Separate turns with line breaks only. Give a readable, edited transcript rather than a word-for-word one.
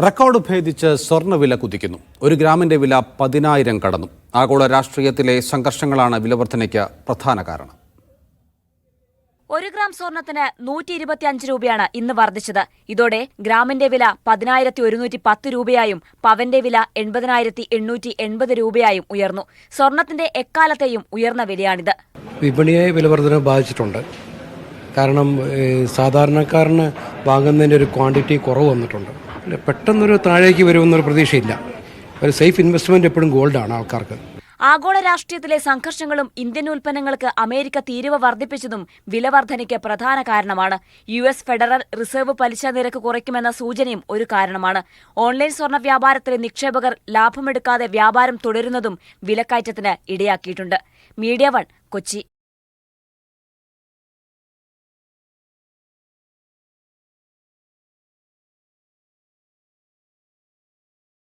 Record ഭേദിച്ച് സ്വർണ്ണവില കുതിക്കുന്നു. 1 ഗ്രാമിന്റെ വില 10,000 കടന്നു. ആഗോള രാഷ്ട്രീയത്തിലെ സംഘർഷങ്ങളാണ് വിലവർധനയ്ക്ക് പ്രധാന കാരണം.
1 ഗ്രാം സ്വർണത്തിന് 125 രൂപയാണ് ഇന്ന് വർദ്ധിച്ചത്. ഇതോടെ ഗ്രാമിന്റെ വില 10,110 രൂപയായും പവന്റെ വില 80,880 രൂപയായും ഉയർന്നു. സ്വർണത്തിന്റെ എക്കാലത്തെയും ഉയർന്ന വിലയാണിത്.
വിപണിയെ വിലവർധന ബാധിച്ചിട്ടുണ്ട്. കാരണം സാധാരണക്കാരന് വാങ്ങുന്നതിൻ്റെ ഒരു ക്വാണ്ടിറ്റി കുറവ് വന്നിട്ടുണ്ട്. പെട്ടെന്നൊരു താഴേക്ക് വരുമെന്നൊരു പ്രതീക്ഷയില്ല. ഒരു സേഫ് ഇൻവെസ്റ്റ്മെന്റ് എപ്പോഴും ഗോൾഡാണ് ആൾക്കാർക്ക്.
ആഗോള രാഷ്ട്രീയത്തിലെ സംഘർഷങ്ങളും ഇന്ത്യൻ ഉൽപ്പന്നങ്ങൾക്ക് അമേരിക്ക തീരുവ വർദ്ധിപ്പിച്ചതും വിലവർധനയ്ക്ക് പ്രധാന കാരണമാണ്. US ഫെഡറൽ റിസർവ് പലിശ നിരക്ക് കുറയ്ക്കുമെന്ന സൂചനയും ഒരു കാരണമാണ്. ഓൺലൈൻ സ്വർണ്ണ വ്യാപാരത്തിലെ നിക്ഷേപകർ ലാഭമെടുക്കാതെ വ്യാപാരം തുടരുന്നതും വിലക്കയറ്റത്തിന് ഇടയാക്കിയിട്ടുണ്ട്. മീഡിയ 1 കൊച്ചി.